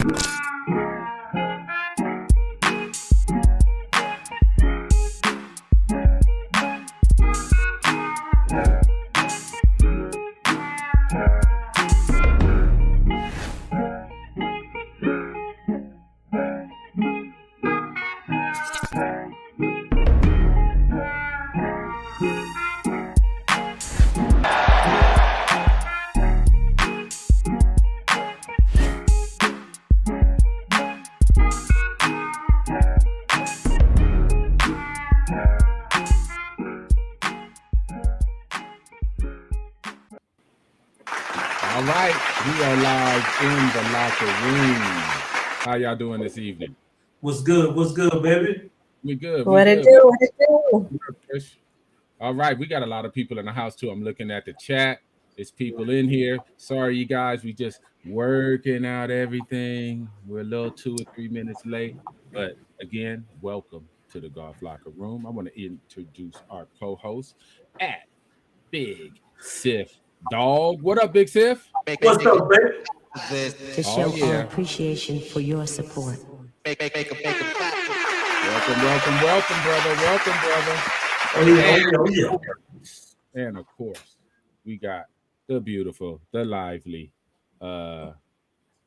All right, we are live in the locker room. How y'all doing this evening? What's good? What's good, baby? We good. What it do? What it do? All right, we got a lot of people in the house too. I'm looking at the chat. There's people in here. Sorry, you guys. We just working out everything. We're a little 2 or 3 minutes late, but again, welcome to the Golf Locker Room. I want to introduce our co-host at Big Siff Dog. What up, Big Siff? What's up, baby? To show our appreciation for your support. Welcome, brother. Welcome, brother. And of course, we got the beautiful, the lively,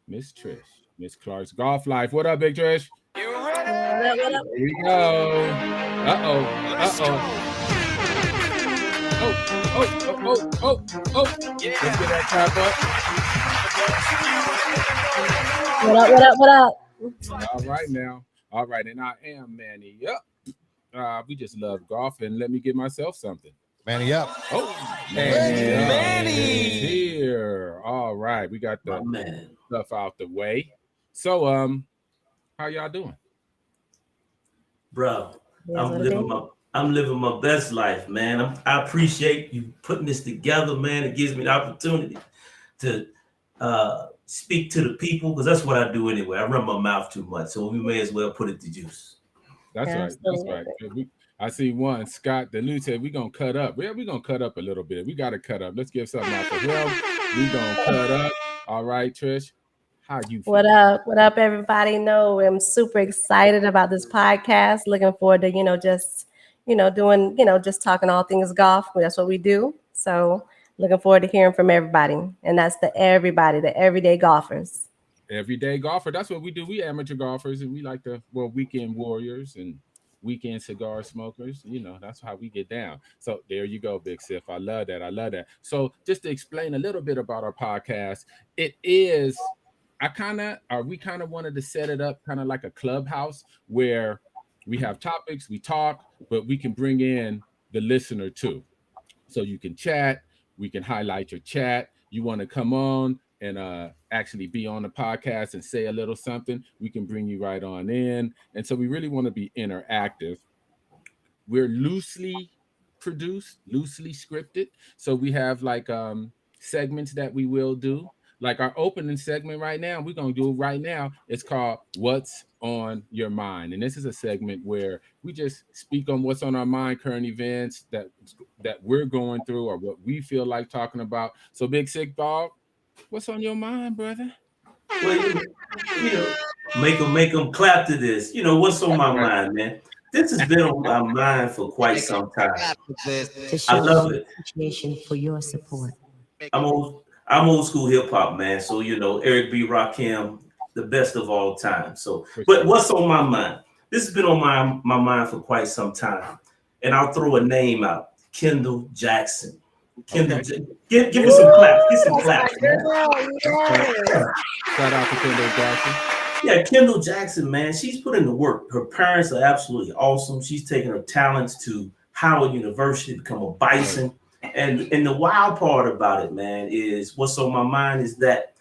Miss Trish, Miss Clark's Golf Life. What up, Big Trish? What up? Here we go. Oh. Yeah. Let's get that clap up. What up? All right, and I am MannyUp. We just love golf, and let me give myself something. MannyUp. Oh, Manny here. All right, we got the stuff out the way. So, how y'all doing, bro? I'm living my best life, man. I appreciate you putting this together, man. It gives me the opportunity to speak to the people, because that's what I do anyway. I run my mouth too much, so we may as well put it to use. That's right. I see one, Scott DeLu said we're going to cut up. We're going to cut up a little bit. We got to cut up. Let's give something out to him. We're going to cut up. All right, Trish, how you feel? What up, everybody? No, I'm super excited about this podcast. Looking forward to, doing, just talking all things golf. That's what we do. So looking forward to hearing from everybody. And that's the everyday golfers. Everyday golfer. That's what we do. We amateur golfers, and we like weekend warriors and weekend cigar smokers. That's how we get down. So there you go, Big Siff. I love that. So just to explain a little bit about our podcast, we kind of wanted to set it up kind of like a clubhouse where we have topics, we talk, but we can bring in the listener too. So you can chat, we can highlight your chat. You want to come on and actually be on the podcast and say a little something, we can bring you right on in. And so we really want to be interactive. We're loosely produced, loosely scripted. So we have like segments that we will do. Like our opening segment right now, we're going to do it right now. It's called What's on Your Mind. And this is a segment where we just speak on what's on our mind, current events that we're going through or what we feel like talking about. So Big Sick Dog, what's on your mind, brother? Well, make them clap to this. What's on my mind, man? This has been on my mind for quite some time. I love it. Appreciation for your support. I'm old school hip hop, man. So Eric B. Rakim, the best of all time. So, but what's on my mind? This has been on my mind for quite some time, and I'll throw a name out: Kendall Jackson. Kendall, give me some claps. Get some claps. Shout out to Kendall Jackson. Yeah, Kendall Jackson, man. She's put in the work. Her parents are absolutely awesome. She's taken her talents to Howard University to become a Bison. And the wild part about it, man, is what's on my mind is that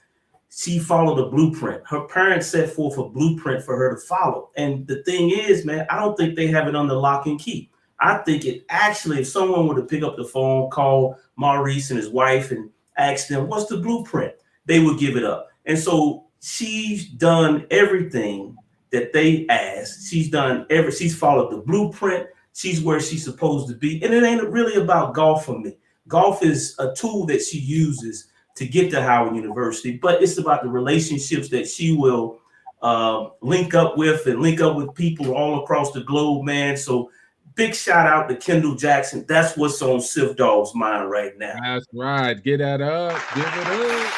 she followed a blueprint. Her parents set forth a blueprint for her to follow. And the thing is, man, I don't think they have it under lock and key. I think it actually, if someone were to pick up the phone, call Maurice and his wife and ask them, what's the blueprint? They would give it up. And so she's done everything that they asked. She's followed the blueprint. She's where she's supposed to be. And it ain't really about golf for me. Golf is a tool that she uses to get to Howard University, but it's about the relationships that she will link up with people all across the globe, man. So big shout out to Kendall Jackson. That's what's on Sif Dog's mind right now. That's right. Get that up. Give it up.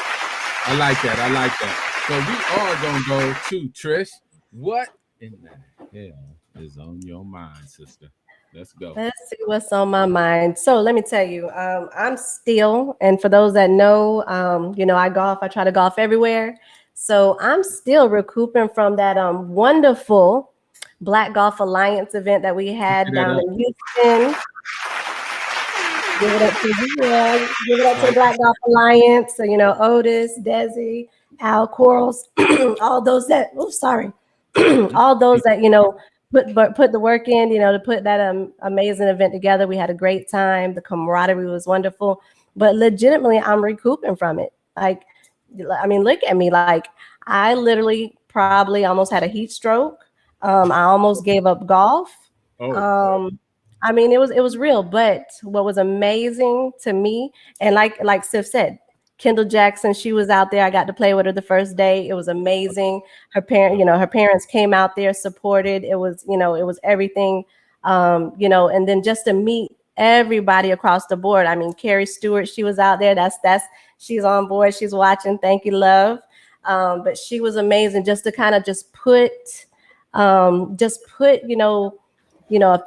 I like that. I like that. So we are gonna go to Trish. What in the hell is on your mind, sister? Let's go. Let's see what's on my mind. So let me tell you, I'm still, and for those that know, I golf. I try to golf everywhere. So I'm still recouping from that wonderful Black Golf Alliance event that we had down in Houston. Give it up to give it up to the Black Golf Alliance. So Otis, Desi, Al Corals, all those that. Oh, sorry, all those that put the work in, to put that amazing event together. We had a great time. The camaraderie was wonderful. But legitimately, I'm recouping from it. Like, I mean, look at me. Like, I literally probably almost had a heat stroke. I almost gave up golf. I mean, it was real. But what was amazing to me, and like Sif said, Kendall Jackson, she was out there. I got to play with her the first day. It was amazing. Her parents came out there, supported. It was everything. And then just to meet everybody across the board. I mean, Carrie Stewart, she was out there. She's on board. She's watching. Thank you, love. But she was amazing. Just to kind of put a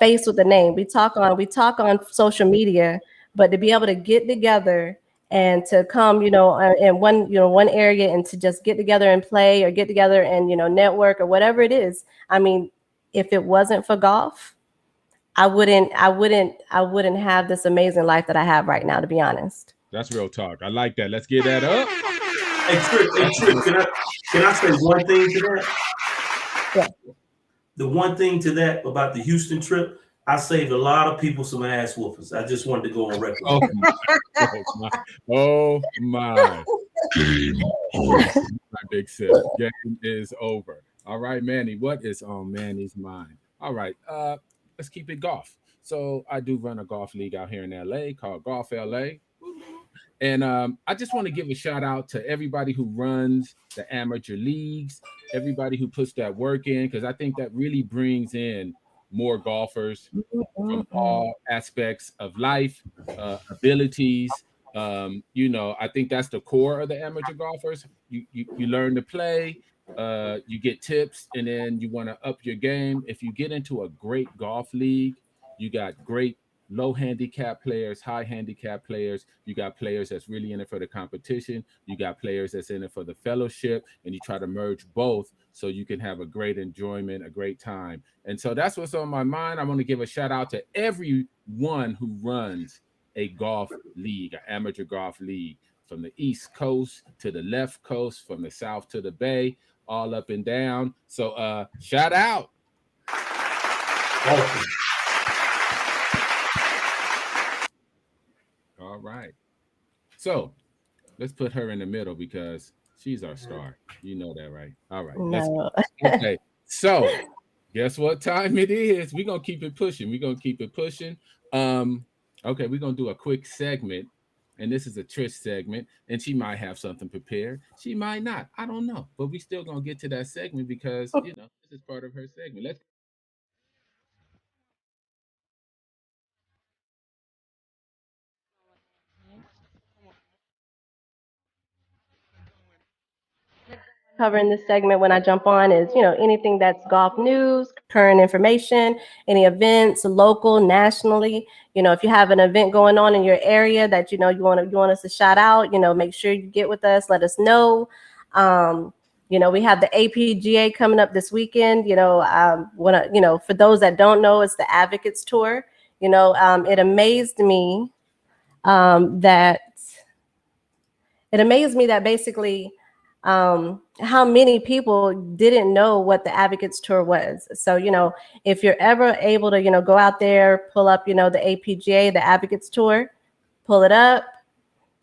face with the name. We talk on social media, but to be able to get together and to come, in one area and to just get together and play or get together and, network or whatever it is. I mean, if it wasn't for golf, I wouldn't have this amazing life that I have right now, to be honest. That's real talk. I like that. Let's get that up. Hey, Trish, can I say one thing to that? Yeah. The one thing to that about the Houston trip, I saved a lot of people some ass whoopers. I just wanted to go on record. Oh my. My big sis. Game is over. All right, Manny. What is on Manny's mind? All right. Let's keep it golf. So I do run a golf league out here in LA called Golf LA. And I just want to give a shout out to everybody who runs the amateur leagues, everybody who puts that work in, because I think that really brings in more golfers from all aspects of life, abilities. I think that's the core of the amateur golfers. You learn to play, you get tips, and then you want to up your game. If you get into a great golf league, you got great low handicap players, high handicap players. You got players that's really in it for the competition. You got players that's in it for the fellowship, and you try to merge both so you can have a great enjoyment, a great time. And so that's what's on my mind. I want to give a shout out to everyone who runs a golf league, an amateur golf league, from the East Coast to the left coast, from the South to the Bay, all up and down. So shout out. Awesome. All right. So let's put her in the middle because she's our star. You know that, right? All right. No. Okay. So guess what time it is? We're going to keep it pushing. Okay, we're going to do a quick segment. And this is a Trish segment. And she might have something prepared. She might not. I don't know. But we still going to get to that segment because, this is part of her segment. Let's cover in this segment when I jump on is, anything that's golf news, current information, any events, local, nationally. If you have an event going on in your area that you want us to shout out, make sure you get with us, let us know. We have the APGA coming up this weekend. For those that don't know, it's the Advocates Tour. It amazed me that basically how many people didn't know what the Advocates Tour was. So, if you're ever able to, go out there, pull up, the APGA, the Advocates Tour, pull it up,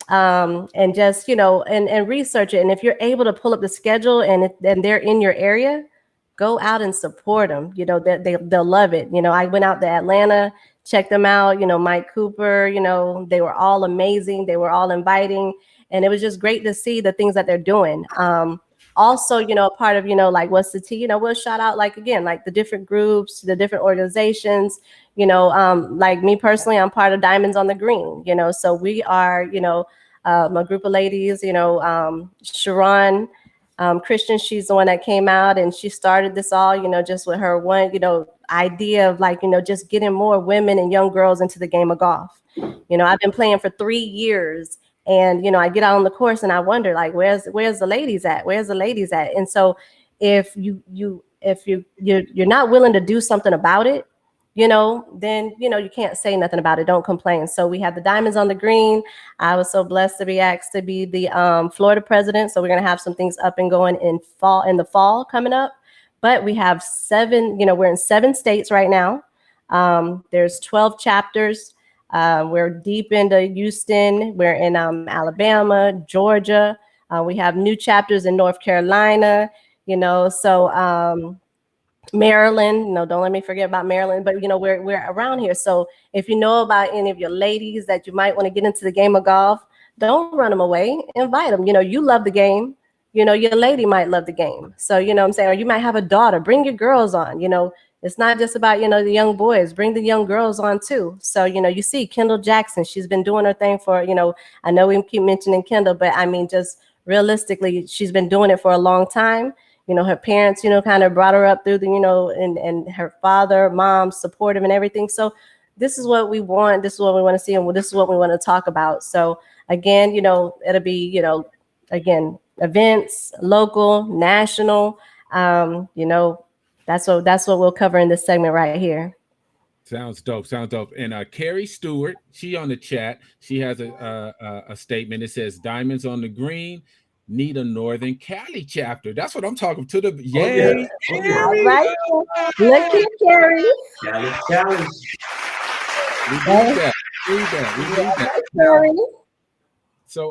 and just, and research it. And if you're able to pull up the schedule and they're in your area, go out and support them. They'll love it. I went out to Atlanta, checked them out, Mike Cooper, they were all amazing. They were all inviting. And it was just great to see the things that they're doing. also, a part of, like what's the tea, we'll shout out like again, like the different groups, the different organizations, like me personally, I'm part of Diamonds on the Green, so we are, a group of ladies, Sharon Christian, she's the one that came out and she started this all, just with her one, idea of like, just getting more women and young girls into the game of golf. I've been playing for 3 years and, I get out on the course and I wonder like, where's the ladies at? Where's the ladies at? And so if you're not willing to do something about it, then, you can't say nothing about it. Don't complain. So we have the Diamonds on the Green. I was so blessed to be asked to be the Florida president. So we're going to have some things up and going in the fall coming up. But we have 7, we're in 7 states right now. There's 12 chapters. We're deep into Houston. We're in Alabama, Georgia. We have new chapters in North Carolina, so Maryland, don't let me forget about Maryland, but we're around here. So if you know about any of your ladies that you might want to get into the game of golf, don't run them away, invite them. You love the game, your lady might love the game. So, what I'm saying, or you might have a daughter, bring your girls on, it's not just about, the young boys, bring the young girls on too. So, you see Kendall Jackson, she's been doing her thing for, I know we keep mentioning Kendall, but I mean, just realistically, she's been doing it for a long time. Her parents, kind of brought her up through the, and her father, mom, supportive and everything. So this is what we want. This is what we want to see. And this is what we want to talk about. So again, it'll be, again, events, local, national, that's what we'll cover in this segment right here. Sounds dope. And Carrie Stewart, she on the chat. She has a statement. It says, "Diamonds on the Green need a Northern Cali chapter." That's what I'm talking to. The yay! All right, look here, Carrie. Cali. We need that. Carrie. So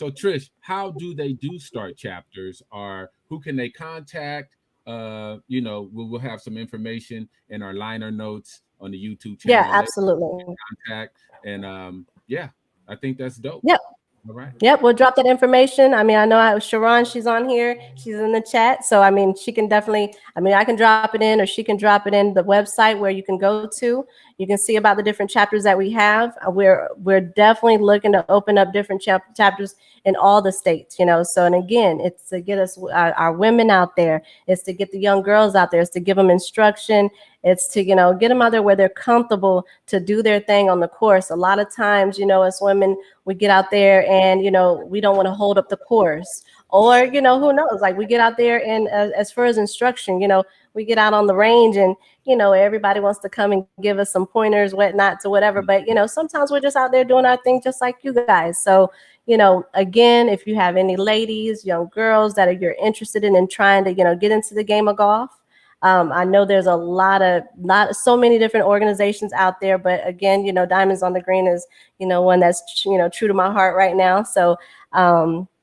Trish, how do they start chapters? Or who can they contact? We'll have some information in our liner notes on the YouTube channel. Yeah, absolutely. Contact and I think that's dope. Yep. All right. Yep, we'll drop that information. I mean, I know Sharon, she's on here. She's in the chat. So, I mean, she can definitely, I can drop it in or she can drop it in the website where you can go to. You can see about the different chapters that we have. We're definitely looking to open up different chapters in all the states, So, and again, it's to get us, our women out there. It's to get the young girls out there. It's to give them instruction. It's to, get them out there where they're comfortable to do their thing on the course. A lot of times, as women, we get out there and, we don't want to hold up the course. Or, who knows, like we get out there and as far as instruction, we get out on the range and, everybody wants to come and give us some pointers, whatnot to whatever. But, sometimes we're just out there doing our thing just like you guys. So, again, if you have any ladies, young girls that you're interested in and trying to, get into the game of golf, I know there's so many different organizations out there, but again, Diamonds on the Green is, one that's, true to my heart right now. So,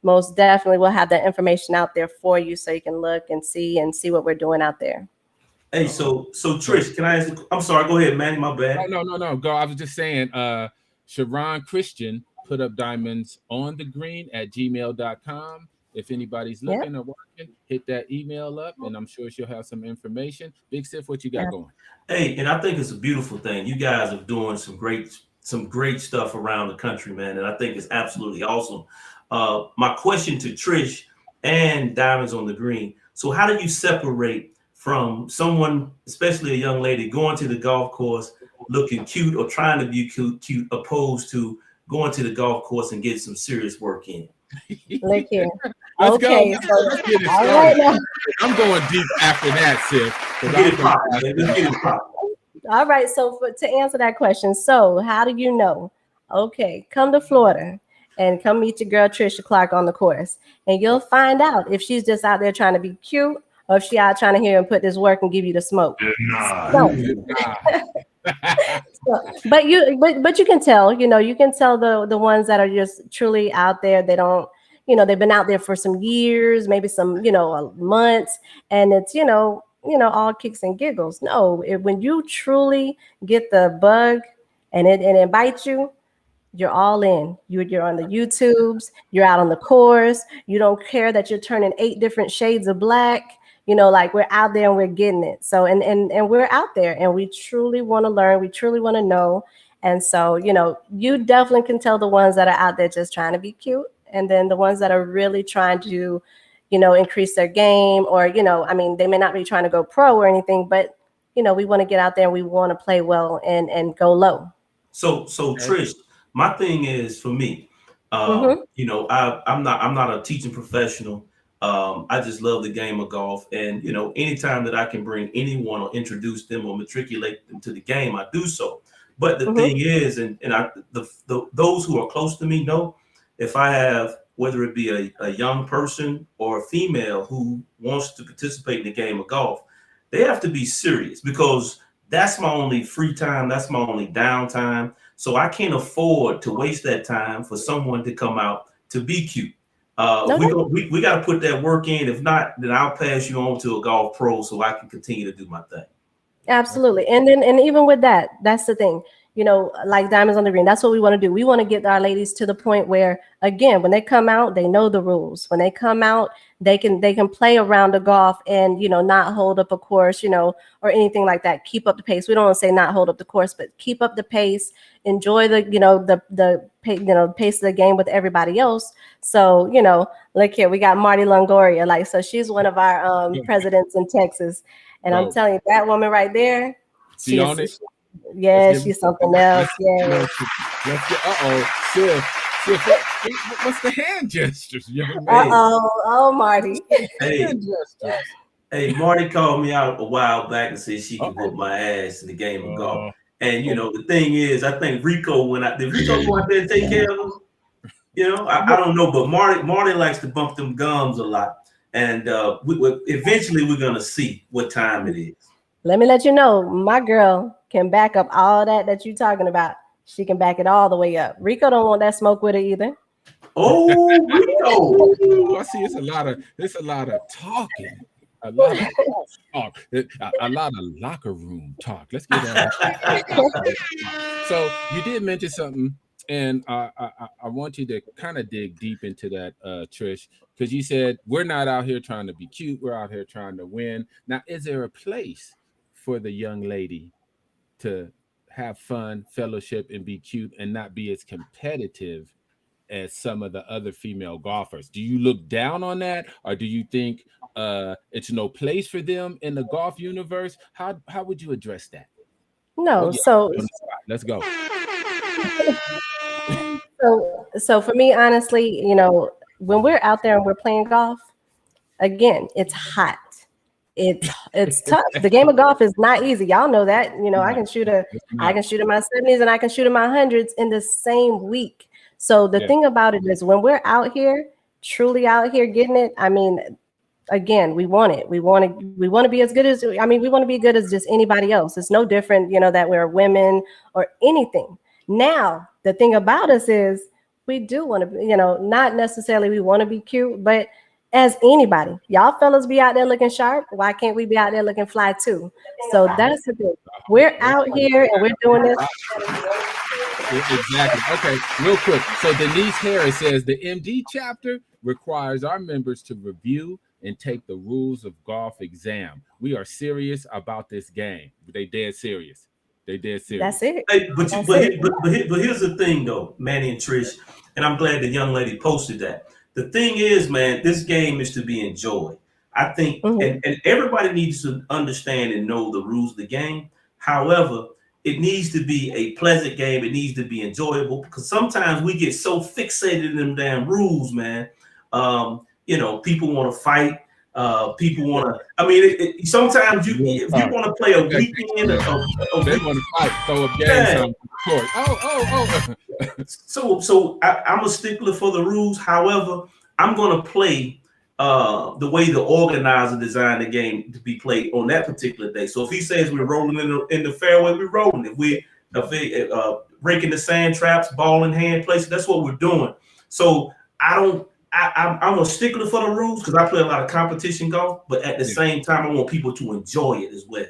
most definitely we'll have that information out there for you so you can look and see what we're doing out there. Hey, so Trish, can I ask? I'm sorry, go ahead, Manny. My bad. No. Go. I was just saying, Sharon Christian put up Diamonds on the Green at gmail.com. If anybody's looking or watching, hit that email up, and I'm sure she'll have some information. Big Siff, what you got going? Hey, and I think it's a beautiful thing. You guys are doing some great stuff around the country, man, and I think it's absolutely awesome. My question to Trish and Diamonds on the Green. So how do you separate from someone, especially a young lady, going to the golf course looking cute or trying to be cute, opposed to going to the golf course and getting some serious work in? Look here. Let's go. Let's get it started. Right, I'm going deep after that, Siff. All right. So to answer that question, so how do you know? Okay, come to Florida and come meet your girl Tricia Clark on the course, and you'll find out if she's just out there trying to be cute or if she out trying to hear and put this work and give you the smoke. But you can tell, you can tell the ones that are just truly out there. They don't, they've been out there for some years, maybe some, months, and it's, all kicks and giggles. No, when you truly get the bug and it bites you, you're all in. You're on the YouTubes, you're out on the course. You don't care that you're turning 8 different shades of black. Like we're out there and we're getting it. So and we're out there and we truly want to learn. We truly want to know. And so, you definitely can tell the ones that are out there just trying to be cute, and then the ones that are really trying to, increase their game, or, they may not be trying to go pro or anything, but, we want to get out there and we want to play well and go low. So Trish, my thing is for me, Mm-hmm. I'm not a teaching professional. I just love the game of golf, and anytime that I can bring anyone or introduce them or matriculate them to the game, I do so. But the thing is, and those who are close to me know, if I have, whether it be a young person or a female who wants to participate in the game of golf, they have to be serious, because that's my only free time. That's my only downtime. So I can't afford to waste that time for someone to come out to be cute. We got to put that work in. If not, then I'll pass you on to a golf pro so I can continue to do my thing. Absolutely. And even with that, that's the thing, like diamonds on the green, that's what we want to do. We want to get our ladies to the point where, again, when they come out, they know the rules. When they come out, they can play around the golf and, not hold up a course, or anything like that. Keep up the pace. We don't want to say not hold up the course, but keep up the pace, enjoy the, the pace of the game with everybody else. So, look here, we got Marty Longoria. So she's one of our presidents in Texas. And I'm telling you, that woman right there, she's something else. Yeah. Siff, what's the hand gestures? Oh, Marty. Hey, Marty called me out a while back and said she could whoop my ass in the game of golf. And the thing is, I think Rico did Rico go out there and take care of him? I don't know, but Marty likes to bump them gums a lot. And eventually we're going to see what time it is. Let me let you know, my girl can back up all that you're talking about. She can back it all the way up. Rico don't want that smoke with her either. Oh, Rico! I see it's a lot of talking. A lot of talk. A lot of locker room talk. Let's get that. So you did mention something, and I want you to kind of dig deep into that, Trish, because you said we're not out here trying to be cute. We're out here trying to win. Now, is there a place for the young lady to have fun, fellowship, and be cute and not be as competitive as some of the other female golfers? Do you look down on that, or do you think it's no place for them in the golf universe? How would you address that? No, let's go. So for me, honestly, when we're out there and we're playing golf, again, it's hot. It's tough. The game of golf is not easy. Y'all know that. I can shoot in my 70s and I can shoot in my 100s in the same week. So the thing about it is, when we're out here, truly out here getting it, I mean, again, we want it. We want to be as good as, we want to be good as just anybody else. It's no different, that we're women or anything. Now, the thing about us is we do want to, not necessarily we want to be cute, but as anybody, y'all fellas be out there looking sharp. Why can't we be out there looking fly too? So that's the thing. We're out here and we're doing this. Exactly. Okay, real quick. So Denise Harris says the MD chapter requires our members to review and take the rules of golf exam. We are serious about this game. They dead serious. That's it. Hey, but here's the thing though, Manny and Trish, and I'm glad the young lady posted that. The thing is, man, this game is to be enjoyed. I think, and everybody needs to understand and know the rules of the game. However, it needs to be a pleasant game. It needs to be enjoyable, because sometimes we get so fixated in them damn rules, man. People want to fight. People want to. Sometimes if you want to play a weekend, they want to fight, throw up games on the court. So I'm a stickler for the rules. However, I'm going to play the way the organizer designed the game to be played on that particular day. So if he says we're rolling in the fairway, we're rolling. If we're raking the sand traps, ball in hand places, that's what we're doing. So I'm a stickler for the rules because I play a lot of competition golf, but at the same time, I want people to enjoy it as well.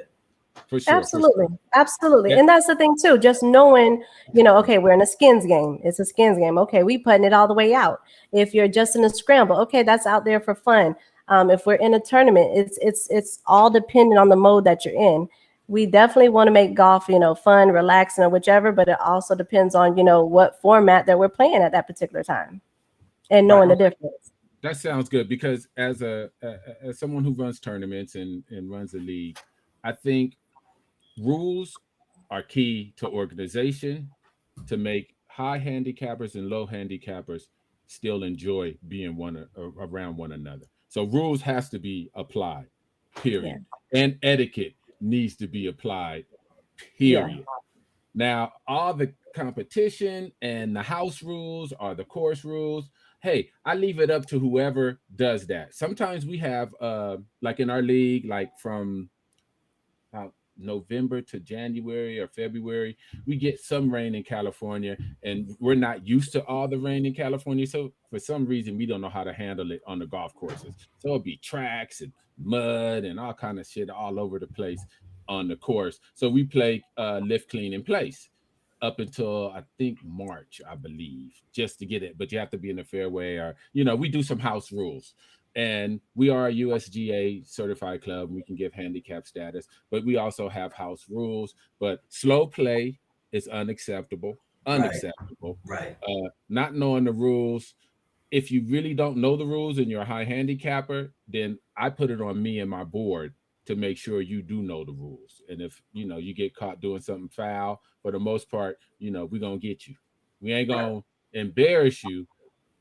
For sure. Absolutely. Absolutely. Yeah. And that's the thing too, just knowing, okay, we're in a skins game. It's a skins game. Okay, we putting it all the way out. If you're just in a scramble, okay, that's out there for fun. If we're in a tournament, it's all dependent on the mode that you're in. We definitely want to make golf, fun, relaxing, or whichever, but it also depends on, what format that we're playing at that particular time and knowing Right. the difference. That sounds good because as someone who runs tournaments and runs a league, I think rules are key to organization to make high handicappers and low handicappers still enjoy being around one another. So rules has to be applied, Yeah. period. And etiquette needs to be applied, Yeah. period. Now, all the competition and the house rules or the course rules, hey, I leave it up to whoever does that. Sometimes we have like in our league, like from November to January or February, we get some rain in California, and we're not used to all the rain in California. So for some reason, we don't know how to handle it on the golf courses. So it'll be tracks and mud and all kind of shit all over the place on the course. So we play lift, clean, in place up until I think March, I believe, just to get it. But you have to be in the fairway, or we do some house rules. And we are a USGA certified club. We can give handicap status, but we also have house rules. But slow play is unacceptable. Right. Unacceptable. Right. Not knowing the rules. If you really don't know the rules and you're a high handicapper, then I put it on me and my board to make sure you do know the rules. And if you get caught doing something foul, for the most part, we're gonna get you. We ain't gonna embarrass you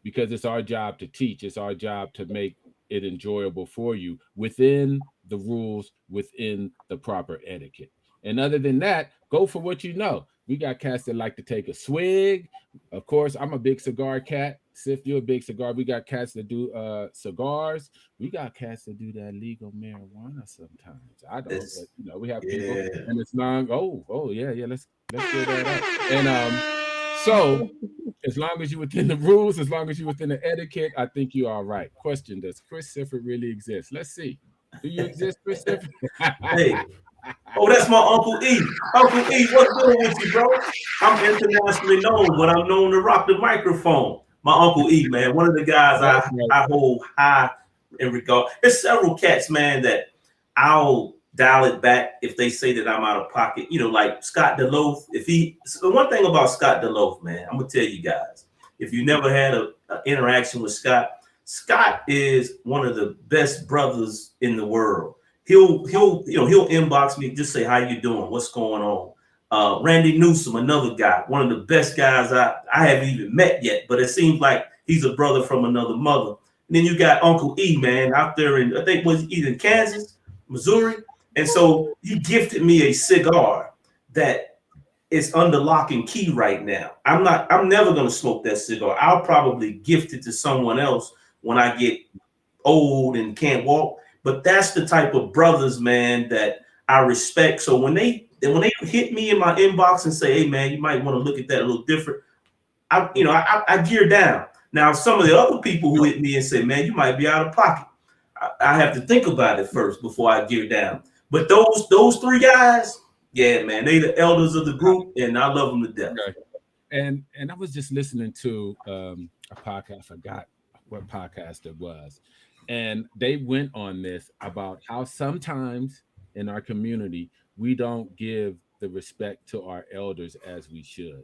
because it's our job to teach. It's our job to make it enjoyable for you within the rules, within the proper etiquette. And other than that, go for what you know. We got cats that like to take a swig. Of course, I'm a big cigar cat. Sif, you're a big cigar. We got cats that do cigars. We got cats that do that legal marijuana sometimes. I don't, It's, but we have people, yeah. and it's long. Oh yeah, yeah. Let's get that up. And so as long as you're within the rules, as long as you're within the etiquette, I think you're all right. Question: does Chris Sifford really exist? Let's see. Do you exist, Chris Sifford? Hey. Oh, that's my Uncle E. Uncle E, what's good with you, bro? I'm internationally known, but I'm known to rock the microphone. My Uncle E, man, one of the guys That's right. I hold high in regard. There's several cats, man, that I'll dial it back if they say that I'm out of pocket. Like Scott DeLoaf. So one thing about Scott DeLoaf, man, I'm gonna tell you guys, if you never had an interaction with Scott, Scott is one of the best brothers in the world. He'll inbox me, just say, how you doing, what's going on. Randy Newsom, another guy, one of the best guys I haven't even met yet, but it seems like he's a brother from another mother. And then you got Uncle E, man, out there in, I think, was either Kansas, Missouri. And so he gifted me a cigar that is under lock and key right now. I'm never gonna smoke that cigar. I'll probably gift it to someone else when I get old and can't walk. But that's the type of brothers, man, that I respect. So when they hit me in my inbox and say, hey man, you might want to look at that a little different, I gear down. Now, some of the other people who hit me and say, man, you might be out of pocket, I have to think about it first before I gear down. But those three guys, yeah, man, they the elders of the group, and I love them to death. Okay. And I was just listening to a podcast. I forgot what podcast it was, and they went on this about how sometimes in our community we don't give the respect to our elders as we should.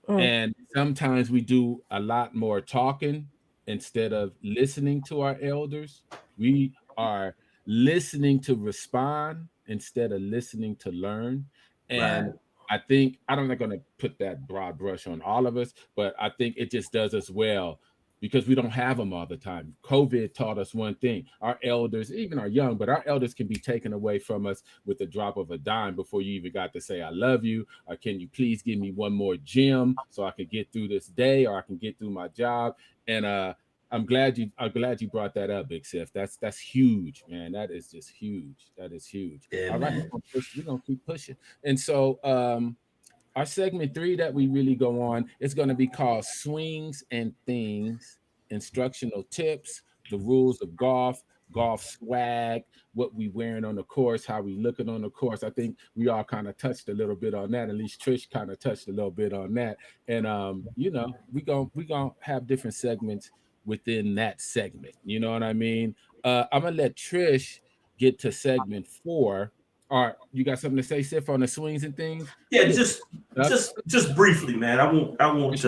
And sometimes we do a lot more talking instead of listening to our elders. We are listening to respond instead of listening to learn. Right. And I think I'm not going to put that broad brush on all of us, but I think it just does us well because we don't have them all the time. COVID taught us one thing: our elders, even our young, but our elders can be taken away from us with the drop of a dime before you even got to say I love you, or can you please give me one more gym so I can get through this day, or I can get through my job. And I'm glad you brought that up, Big Sif. That's huge, man. That is just huge. That is huge. Yeah, All right, man. we're gonna keep pushing. And so our segment 3 that we really go on is going to be called Swings and Things, Instructional Tips, the Rules of Golf, golf swag, what we wearing on the course, how we looking on the course. I think we all kind of touched a little bit on that. At least Trish kind of touched a little bit on that. And you know, we gonna have different segments within that segment. You know what I mean? I'm gonna let Trish get to segment 4. All right, you got something to say, Sif, on the swings and things? Yeah, Yeah. just briefly, man. I won't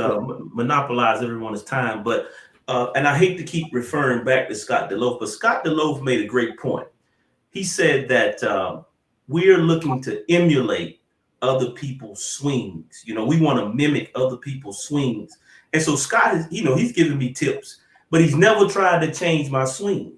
monopolize everyone's time, but and I hate to keep referring back to Scott DeLoaf, but Scott DeLoaf made a great point. He said that we're looking to emulate other people's swings. You know, we want to mimic other people's swings. And so Scott is, you know, he's giving me tips, but he's never tried to change my swing.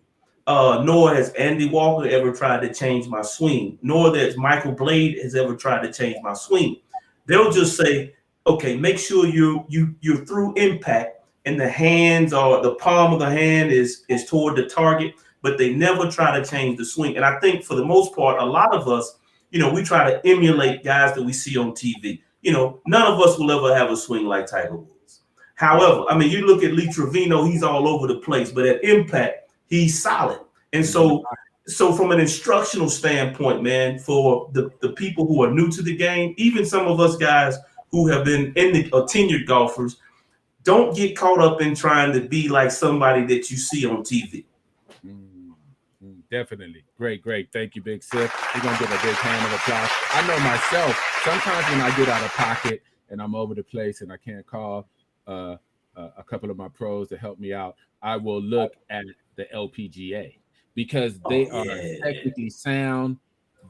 Nor has Andy Walker ever tried to change my swing, nor that Michael Blade has ever tried to change my swing. They'll just say, okay, make sure you're through impact and the hands or the palm of the hand is toward the target, but they never try to change the swing. And I think for the most part, a lot of us, you know, we try to emulate guys that we see on TV. You know, none of us will ever have a swing like Tiger Woods. However, I mean, you look at Lee Trevino, he's all over the place, but at impact, he's solid. And so from an instructional standpoint, man, for the people who are new to the game, even some of us guys who have been tenured golfers, don't get caught up in trying to be like somebody that you see on TV. Definitely. Great. Thank you, Big Sip. We're going to give a big hand of applause. I know myself, sometimes when I get out of pocket and I'm over the place and I can't call a couple of my pros to help me out, I will look at the LPGA because they are technically sound.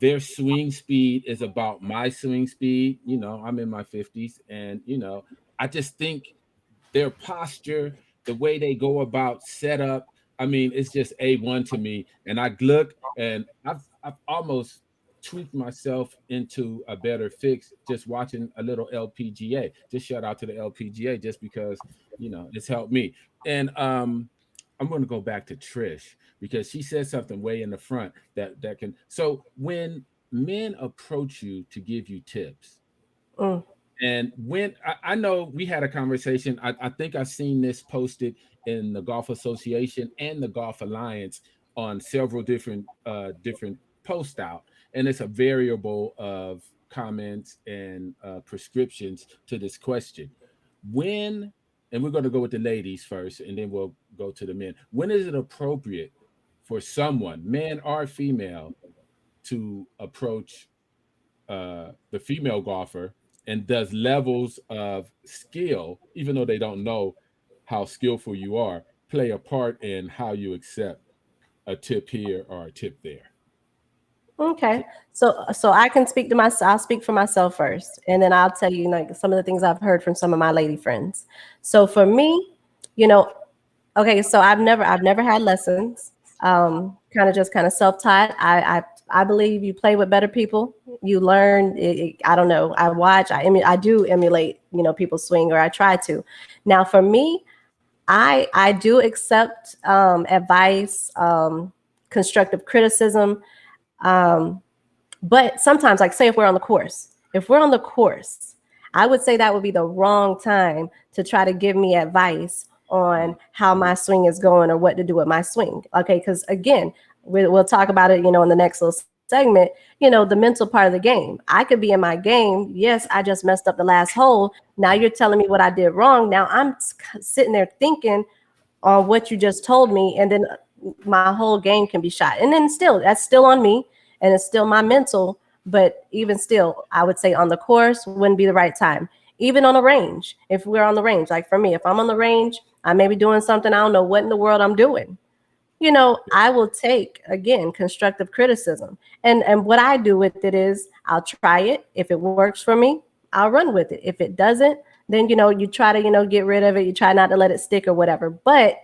Their swing speed is about my swing speed. You know, I'm in my 50s and, you know, I just think their posture, the way they go about setup, I mean, it's just A1 to me. And I look and I've almost tweaked myself into a better fix just watching a little LPGA. Just shout out to the LPGA just because, you know, it's helped me. And I'm going to go back to Trish because she said something way in the front that can. So when men approach you to give you tips, and when I know we had a conversation, I think I've seen this posted in the Golf Association and the Golf Alliance on several different posts out, and it's a variable of comments and prescriptions to this question. When, and we're going to go with the ladies first, and then we'll go to the men. When is it appropriate for someone, man or female, to approach the female golfer? And does levels of skill, even though they don't know how skillful you are, play a part in how you accept a tip here or a tip there? Okay, so I can speak to myself. I'll speak for myself first, and then I'll tell you like some of the things I've heard from some of my lady friends. So for me, you know, okay, so I've never had lessons. Kind of self-taught. I believe you play with better people. You learn. I don't know. I watch. I do emulate, you know, people's swing, or I try to. Now, for me, I do accept advice, constructive criticism, but sometimes, like say, if we're on the course, I would say that would be the wrong time to try to give me advice on how my swing is going or what to do with my swing. Okay, because again, we'll talk about it, you know, in the next little segment, you know, the mental part of the game. I could be in my game. Yes, I just messed up the last hole. Now you're telling me what I did wrong. Now I'm sitting there thinking on what you just told me, and then my whole game can be shot. And then still, that's still on me, and it's still my mental. But even still, I would say on the course wouldn't be the right time. Even on the range, if we're on the range, like for me, if I'm on the range, I may be doing something, I don't know what in the world I'm doing. You know, I will take, again, constructive criticism. And what I do with it is I'll try it. If it works for me, I'll run with it. If it doesn't, then, you know, you try to, you know, get rid of it. You try not to let it stick or whatever. But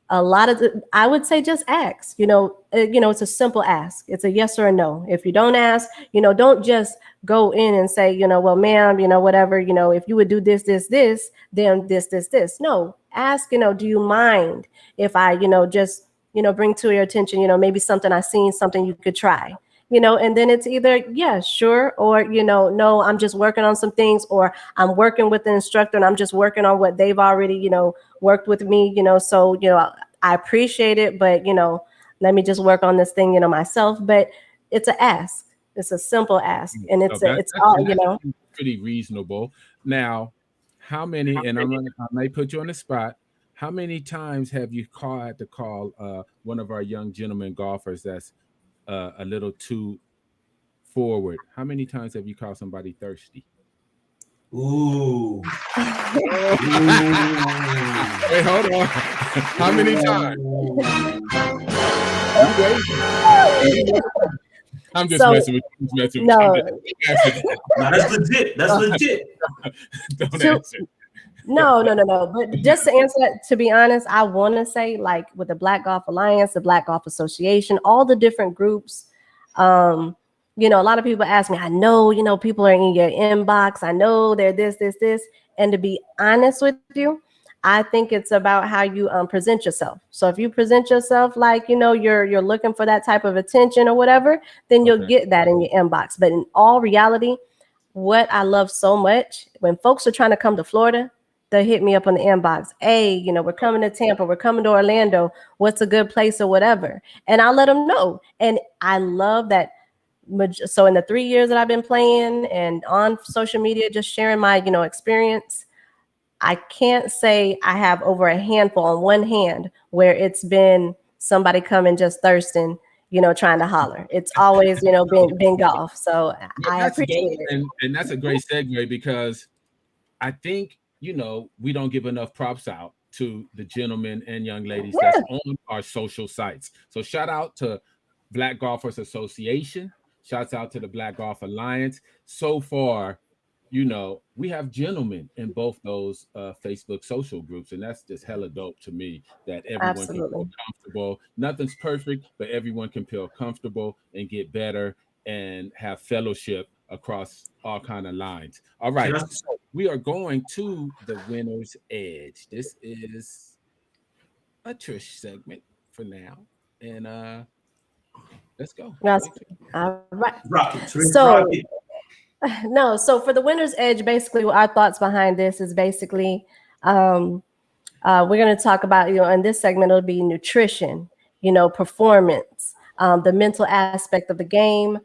a lot of I would say just ask, you know, it's a simple ask. It's a yes or a no. If you don't ask, you know, don't just go in and say, you know, well, ma'am, you know, whatever, you know, if you would do this, then this. No, ask, you know, do you mind if I, you know, just, you know, bring to your attention, you know, maybe something I've seen, something you could try, you know, and then it's either, yeah, sure, or, you know, no, I'm just working on some things, or I'm working with the instructor and I'm just working on what they've already, you know, worked with me, you know, so, you know, I appreciate it, but, you know, let me just work on this thing, myself. But it's an ask. It's a simple ask, and So it's all, that's pretty reasonable. Now, how many? And I may put you on the spot. How many times have you had to call one of our young gentlemen golfers that's a little too forward? How many times have you called somebody thirsty? Ooh. Wait, hold on. How many times? I'm just messing with you. No. That's legit. That's legit. Don't answer. No. But just to answer that, to be honest, I want to say, like, with the Black Golf Alliance, the Black Golf Association, all the different groups, a lot of people ask me, I know, people are in your inbox. I know they're this. And to be honest with you, I think it's about how you present yourself. So if you present yourself like, you're looking for that type of attention or whatever, then you'll get that in your inbox. But in all reality, what I love so much, when folks are trying to come to Florida, they hit me up on the inbox. Hey, we're coming to Tampa, we're coming to Orlando. What's a good place or whatever? And I let them know. And I love that. So in the 3 years that I've been playing and on social media, just sharing my, experience, I can't say I have over a handful on one hand where it's been somebody coming just thirsting, trying to holler. It's always, been golf. So I appreciate it. And that's a great segue, because I think, we don't give enough props out to the gentlemen and young ladies that's on our social sites. So shout out to Black Golfers Association. Shouts out to the Black Golf Alliance. So far, we have gentlemen in both those Facebook social groups, and that's just hella dope to me, that everyone can feel comfortable. Nothing's perfect, but everyone can feel comfortable and get better and have fellowship across all kind of lines. All right, so we are going to the winner's edge. This is a Trish segment for now, and let's go. All right. Rock it, Trish, so rock it. No, so for the winner's edge, basically our thoughts behind this is basically we're going to talk about, in this segment, it'll be nutrition, performance, the mental aspect of the game,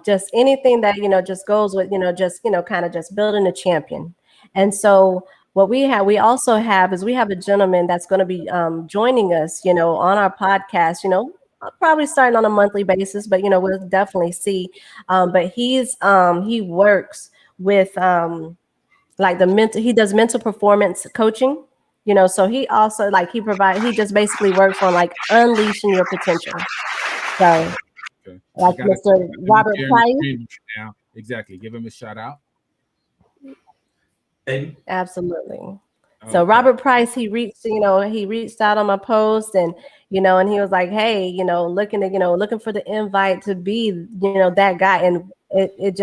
just anything that, just goes with, just, kind of just building a champion. And so what we also have is we have a gentleman that's going to be joining us, on our podcast, probably starting on a monthly basis, but we'll definitely see. But he works with like he does mental performance coaching, so he also he just basically works on like unleashing your potential. So like Mr. Robert Price. Now, exactly. Give him a shout out. Absolutely. So Robert Price, he reached out on my post, and and he was like, hey, looking for the invite to be, that guy. And it's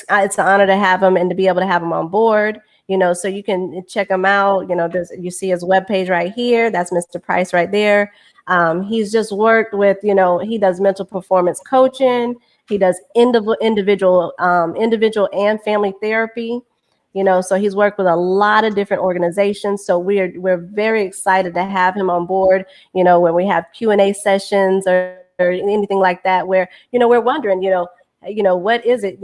an honor to have him and to be able to have him on board, so you can check him out. You see his webpage right here. That's Mr. Price right there. He's just worked with, he does mental performance coaching. He does individual and family therapy. So he's worked with a lot of different organizations. So we're very excited to have him on board, when we have Q&A sessions or anything like that, where, we're wondering, what is it,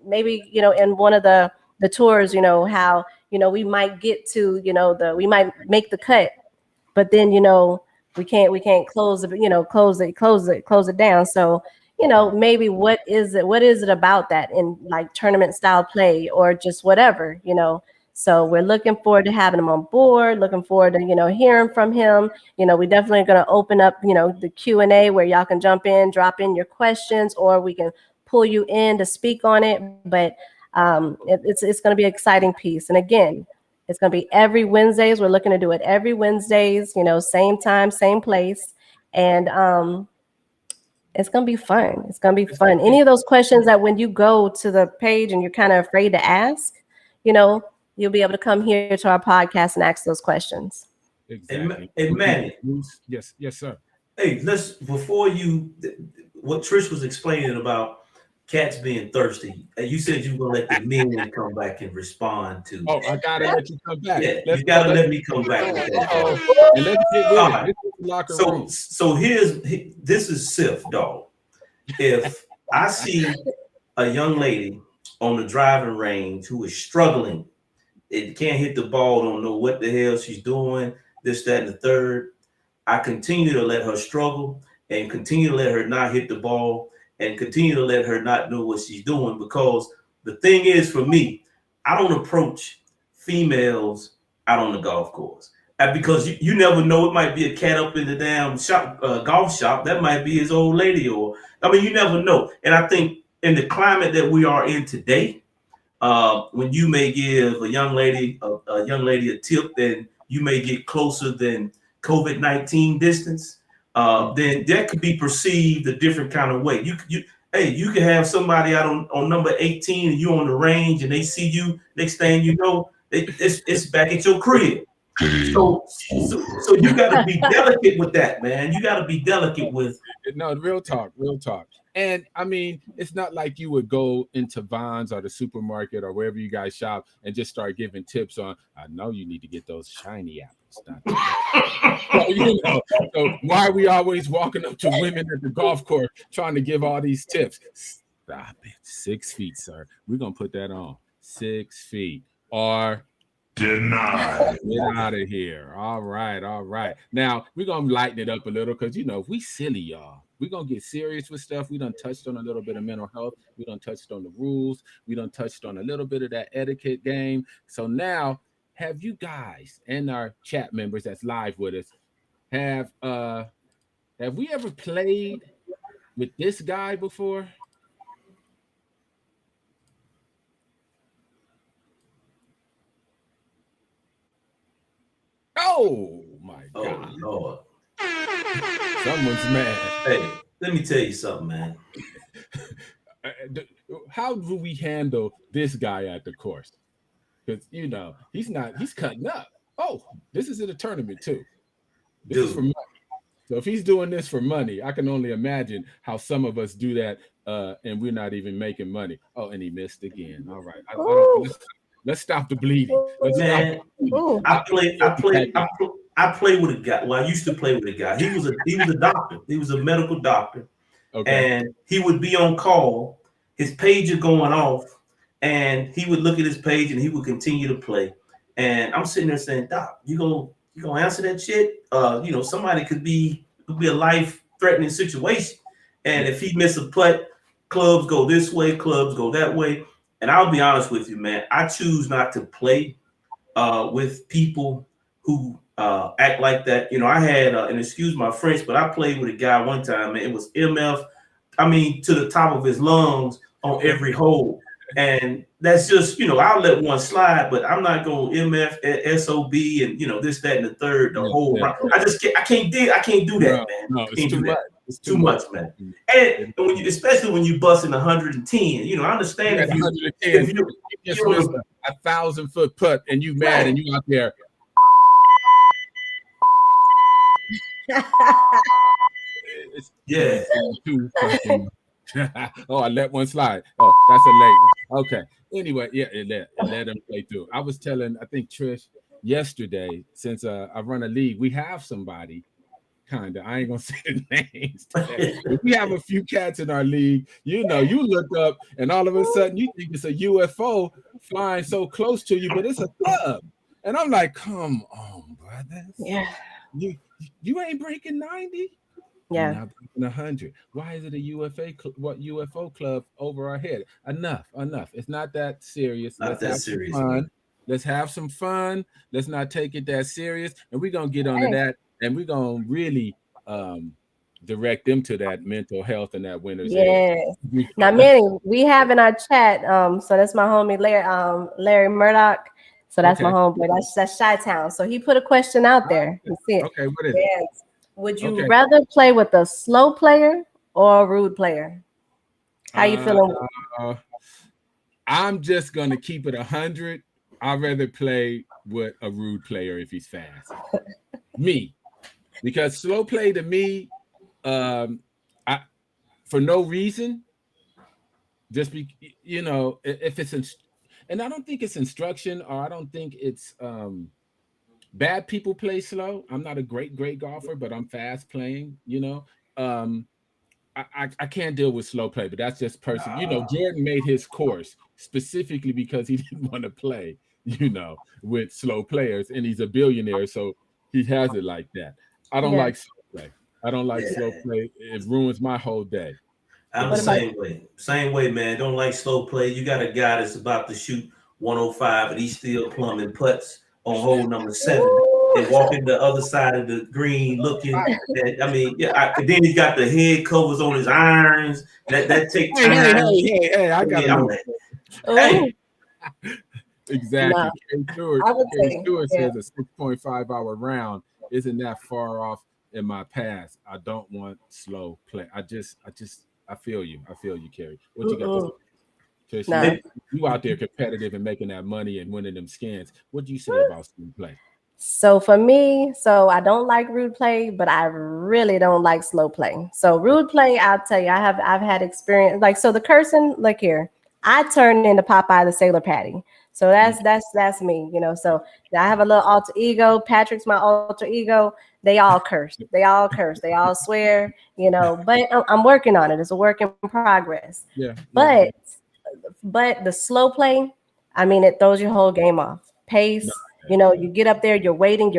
maybe, in one of the tours, how, we might get to, we might make the cut, but then, we can't close it down. So, maybe what is it about that in like tournament style play or just whatever, so we're looking forward to having him on board, looking forward to, hearing from him. We definitely going to open up, the Q&A where y'all can jump in, drop in your questions, or we can pull you in to speak on it. But it's going to be an exciting piece. And again, it's going to be every Wednesdays. We're looking to do it every Wednesdays, same time, same place. And it's going to be fun. It's going to be fun. Any of those questions that when you go to the page and you're kind of afraid to ask, you'll be able to come here to our podcast and ask those questions. Exactly. Hey, Manny. Yes, sir. Hey, what Trish was explaining about cats being thirsty. You said you were going to let the men come back and respond to. Oh, I got to let you come back. Yeah, you got to let me come back with that. And let's get with it. locker So room. so this is Sif, dog. If I see a young lady on the driving range who is struggling, it can't hit the ball, don't know what the hell she's doing, this, that, and the third, I continue to let her struggle and continue to let her not hit the ball and continue to let her not know what she's doing. Because the thing is, for me, I don't approach females out on the golf course. Because you never know, it might be a cat up in the damn shop, golf shop. That might be his old lady, or I mean, you never know. And I think in the climate that we are in today, when you may give a young lady a tip, then you may get closer than COVID-19 distance. Then that could be perceived a different kind of way. You can have somebody out on number 18 and you on the range and they see you, next thing you know, it's back at your crib. So you got to be delicate with that, man. You got to be delicate with. No, real talk. And I mean, it's not like you would go into Vons or the supermarket or wherever you guys shop and just start giving tips on, I know you need to get those shiny apples. So why are we always walking up to women at the golf course trying to give all these tips? Stop it. 6 feet, sir. We're going to put that on. 6 feet. Or denied. Get out of here. All right. Now, we're going to lighten it up a little because, we silly, y'all. We're going to get serious with stuff. We done touched on a little bit of mental health. We done touched on the rules. We done touched on a little bit of that etiquette game. So now, have you guys and our chat members that's live with us, have we ever played with this guy before? Oh my God. Lord. Someone's mad. Hey, let me tell you something, man. How do we handle this guy at the course? Because he's cutting up. Oh, this is in a tournament too. This is for money. So if he's doing this for money, I can only imagine how some of us do that, and we're not even making money. Oh, and he missed again. All right. Let's stop the bleeding. I play with a guy. Well, I used to play with a guy. He was a doctor. He was a medical doctor. Okay. And he would be on call. His pager going off, and he would look at his page and he would continue to play. And I'm sitting there saying, Doc, you gonna answer that shit? Somebody could be a life-threatening situation. And if he miss a putt, clubs go this way, clubs go that way. And I'll be honest with you, man. I choose not to play with people who act like that. I had, and excuse my French, but I played with a guy one time, man. It was MF, to the top of his lungs on every hole. And that's just, I'll let one slide, but I'm not going MF, SOB, and, this, that, and the third, the whole round. I can't do that, man. No, it's too much. It's too much, man. And especially when you bust in 110, I understand if you just missed a 1,000-foot putt and you mad and you out there. Yeah. Oh, I let one slide. Oh, that's a late one. Okay. Anyway, yeah, let him play through. I was telling, I think Trish yesterday, since I run a league, we have somebody. Kinda. I ain't gonna say the names today. We have a few cats in our league. You look up and all of a sudden you think it's a UFO flying so close to you, but it's a club. And I'm like, come on, brothers. Yeah. You ain't breaking 90. Yeah. You're not breaking 100. Why is it a UFO club over our head? Enough. It's not that serious. Not that serious. Fun. Let's have some fun. Let's not take it that serious. And we're gonna get onto that. And we're going to really direct them to that mental health and that winner's edge. Now, Manny, we have in our chat, so that's my homie, Larry Murdoch. So that's my homeboy. That's Chi-Town. So he put a question out there. Okay, what is it? Would you rather play with a slow player or a rude player? How you feeling? I'm just going to keep it 100. I'd rather play with a rude player if he's fast. Me. Because slow play to me, for no reason, just if it's and I don't think it's instruction, or I don't think it's Bad people play slow. I'm not a great golfer, but I'm fast playing. Um, I can't deal with slow play, but that's just personal. Jordan made his course specifically because he didn't want to play, with slow players, and he's a billionaire, so he has it like that. I don't Yeah. like slow play. I don't like slow Yeah. play. It ruins my whole day. I'm the What about same way. Same way, man. Don't like slow play. You got a guy that's about to shoot 105 and he's still plumbing putts on hole number 7 and Ooh. walking the other side of the green looking at, I mean, yeah, and then he got the head covers on his irons. That take Hey, hey, time. hey, hey, hey! I got a Yeah, I'm little like, Ooh. hey, No, exactly. I would Kerry say, Stewart yeah. says a 6.5 hour round isn't that far off in my past. I don't want slow play. I feel you. I feel you, Kerry. What you got to say? Mm-mm. Trish, No. you out there competitive and making that money and winning them skins. What do you say about slow play? So for me, so I don't like rude play, but I really don't like slow play. So rude play, I'll tell you, I've had experience like so the cursing, look here, I turned into Popeye the Sailor Patty. So Mm, that's me, So I have a little alter ego. Patrick's my alter ego. They all curse. They all curse. They all swear, But I'm working on it. It's a work in progress. yeah, yeah, But yeah. but the slow play, I mean, it throws your whole game off. No, Pace, yeah, you get up there, you're waiting,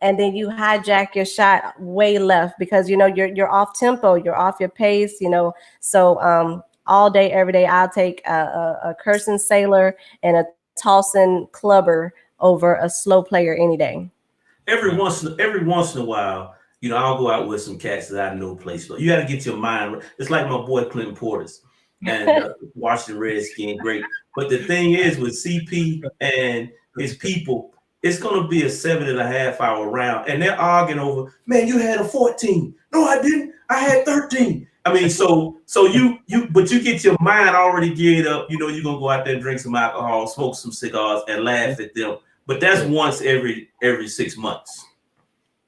and then you hijack your shot way left because you're off tempo, you're off your pace, So all day, every day, I'll take a cursing sailor and a tossing clubber over a slow player any day. right. every once in a while, I'll go out with some cats that I know play slow. You got to get your mind right. It's like my boy Clinton Portis and Washington Redskin, great. But the thing is with CP and his people, it's gonna be a 7.5 hour round, and they're arguing over, man, you had a 14. No, I didn't. I had 13. I mean, so but you get your mind already geared up. You're gonna go out there and drink some alcohol, smoke some cigars, and laugh at them. But that's Yeah, once every 6 months.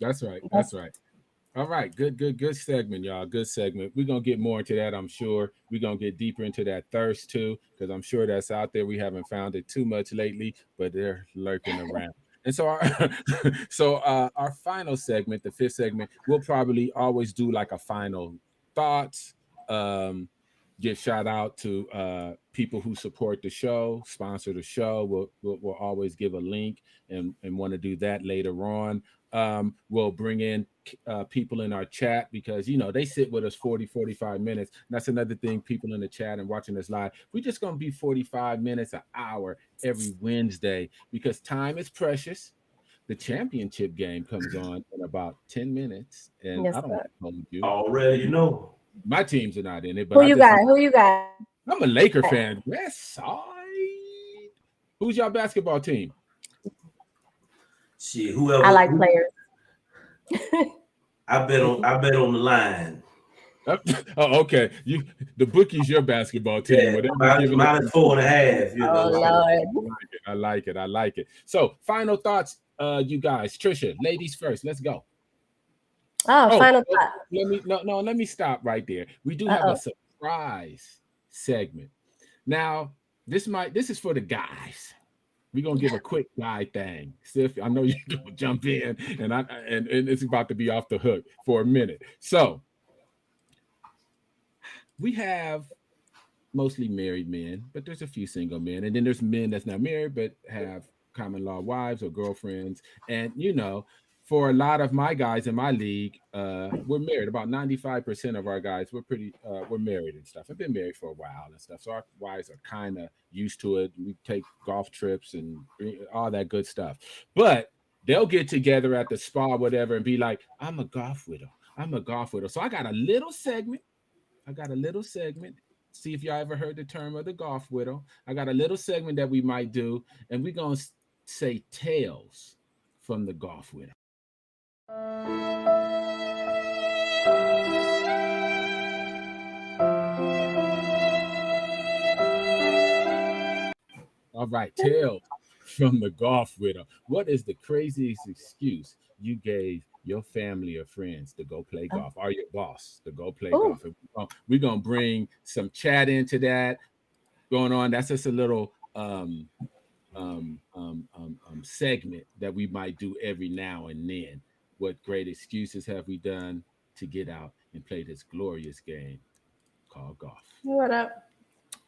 that's right. That's right. All right, good segment, y'all. Good segment. We're gonna get more into that, I'm sure. We're gonna get deeper into that thirst too, because I'm sure that's out there. We haven't found it too much lately, but they're lurking around. And so our final segment, the fifth segment, we'll probably always do like a final thoughts. Um, give shout out to people who support the show, sponsor the show. We'll always give a link and want to do that later on. We'll bring in people in our chat because they sit with us 40-45 minutes. And that's another thing, people in the chat and watching us live, we're just going to be 45 minutes, an hour every Wednesday because time is precious. The championship game comes on in about 10 minutes, and I Yes, don't sir. want to hold you. Already, My teams are not in it, but Who you got? Who you got? I'm a Laker fan. West Side. Who's your basketball team? Shit, I whoever like players. I bet on the line. Oh, okay. The bookie's your basketball team. Yeah, Whatever you're minus, giving up. minus 4.5. Oh So Lord. I like it. I like it. So, final thoughts, you guys. Trisha, ladies first. Let's go. Oh, Oh, final oh, thought. let me stop right there. We do have a Uh-oh. surprise segment. Now, this is for the guys. We're gonna give a quick guy thing. Sif, I know you're gonna jump in, and it's about to be off the hook for a minute. So we have mostly married men, but there's a few single men, and then there's men that's not married but have common law wives or girlfriends. And for a lot of my guys in my league, we're married. About 95% of our guys, we're married and stuff. I've been married for a while and stuff, so our wives are kind of used to it. We take golf trips and all that good stuff, but they'll get together at the spa, whatever, and be like, "I'm a golf widow. I'm a golf widow." So I got a little segment. See if y'all ever heard the term of the golf widow. I got a little segment that we might do, and we're gonna say tales from the golf widow. All right, tales from the golf widow. What is the craziest excuse you gave your family or friends to go play golf, or your boss to go play Oh, golf? And we're gonna bring some chat into that going on. That's just a little segment that we might do every now and then. What great excuses have we done to get out and play this glorious game called golf? What up?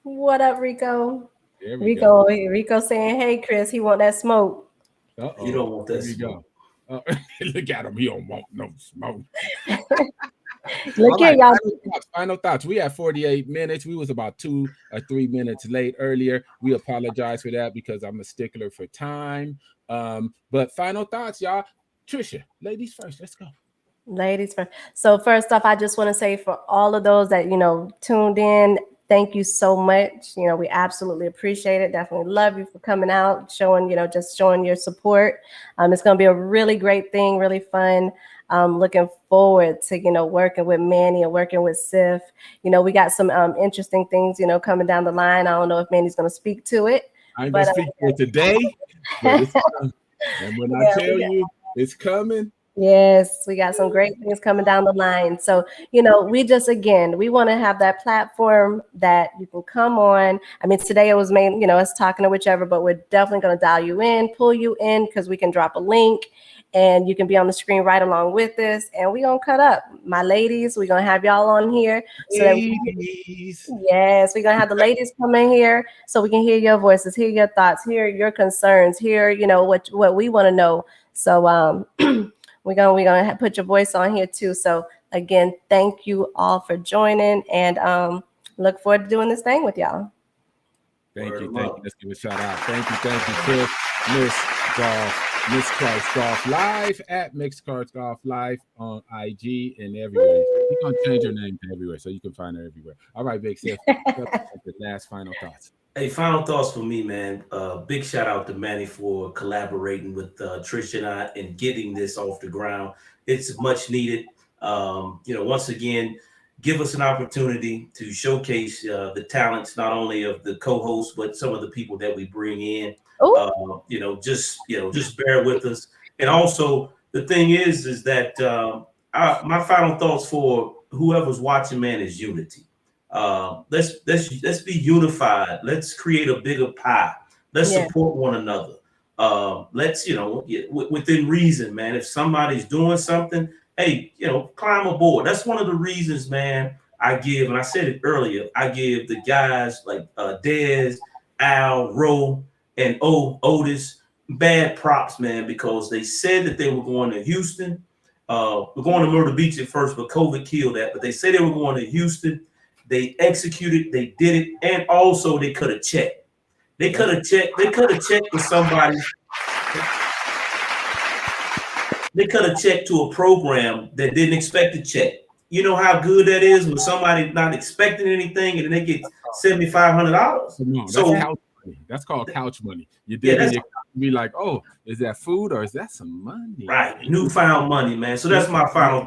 What up, Rico? There we go. Rico saying, "Hey, Chris, he want that smoke." You Uh-oh. don't want Here that we smoke. go. Look at him. He don't want no smoke. All Look here, right. y'all. Final thoughts. We had 48 minutes. We was about 2 or 3 minutes late earlier. We apologize for that because I'm a stickler for time. But final thoughts, y'all. Tricia, ladies first. Let's go. Ladies first. So first off, I just want to say for all of those that tuned in, thank you so much. We absolutely appreciate it. Definitely love you for coming out, showing just showing your support. It's going to be a really great thing, really fun. Looking forward to working with Manny and working with Sif. We got some interesting things coming down the line. I don't know if Manny's going to speak to it, I ain't but gonna speak for it today, but it's coming. And when I tell you it's coming, yes, we got some great things coming down the line. So, we want to have that platform that you can come on. I mean, today it was made, us talking to whichever, but we're definitely going to dial you in, pull you in, because we can drop a link and you can be on the screen right along with us. And we're going to cut up. My ladies, we're going to have y'all on here. So that ladies. yes, we're going to have the ladies come in here so we can hear your voices, hear your thoughts, hear your concerns, hear, what we want to know. So, we're gonna put your voice on here too. So again, thank you all for joining, and look forward to doing this thing with y'all. Thank you. Let's give a shout out. Thank you, Chris, Miss Cards Golf Live at Mixed Cards Golf Live on IG and everywhere. We're gonna change her name to everywhere so you can find her everywhere. All right, Big Sif. The last final thoughts. Hey, final thoughts for me, man. Big shout out to Manny for collaborating with Tricia and I and getting this off the ground. It's much needed. Once again, give us an opportunity to showcase the talents not only of the co-hosts but some of the people that we bring in. Just bear with us. And also, the thing is that my final thoughts for whoever's watching, man, is unity. Let's be unified. Let's create a bigger pie. Let's support one another. Let's within reason, man. If somebody's doing something, hey, climb aboard. That's one of the reasons, man. I give, and I said it earlier, I give the guys like Dez, Al, Roe, and Otis bad props, man, because they said that they were going to Houston. We're going to Myrtle Beach at first, but COVID killed that. But they said they were going to Houston. They executed, they did it, and also they could have checked. They could have checked with somebody. They could have checked to a program that didn't expect to check. You know how good that is when somebody not expecting anything and then they get $7,500. No, that's couch money. That's called couch money. You did be like, oh, is that food or is that some money? Right, newfound money, man. So that's my final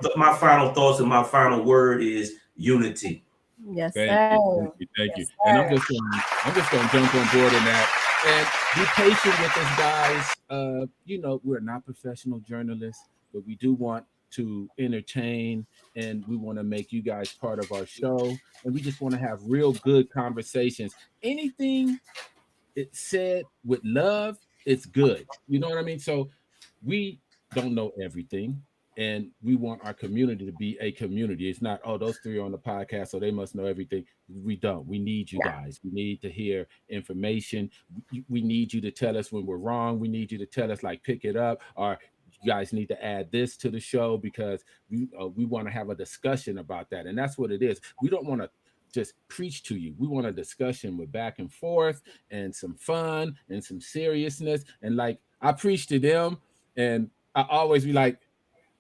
thoughts, and my final word is unity. Yes, thank sir. you. Yes, And I'm just gonna jump on board in that and be patient with us, guys. We're not professional journalists, but we do want to entertain and we want to make you guys part of our show, and we just want to have real good conversations. Anything it's said with love, it's good. You know what I mean? So we don't know everything. And we want our community to be a community. It's not, oh, those three are on the podcast, so they must know everything. We don't. We need you guys. We need to hear information. We need you to tell us when we're wrong. We need you to tell us, like, pick it up, or you guys need to add this to the show, because we want to have a discussion about that. And that's what it is. We don't want to just preach to you. We want a discussion with back and forth and some fun and some seriousness. And like I preach to them, and I always be like,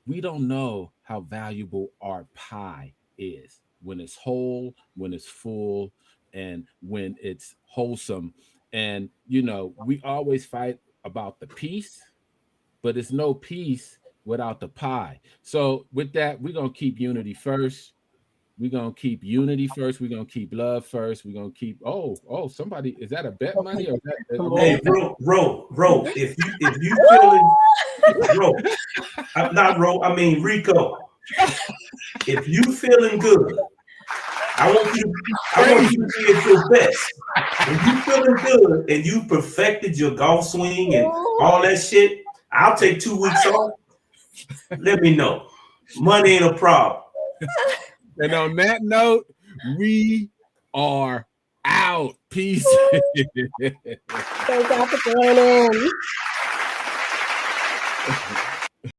we don't know how valuable our pie is when it's whole, when it's full, and when it's wholesome. And, we always fight about the piece, but it's no peace without the pie. So with that, we're going to keep unity first. We're going to keep unity first. We're going to keep love first. We're going to keep, somebody, is that a bet money? Or is that, hey, Ro, if you feeling, Ro, not Ro, I mean Rico. If you feeling good, I want you to be at your best. When you feeling good and you perfected your golf swing and all that shit, I'll take 2 weeks off. Let me know. Money ain't a problem. And on that note, we are out. Peace. Thank y'all for joining.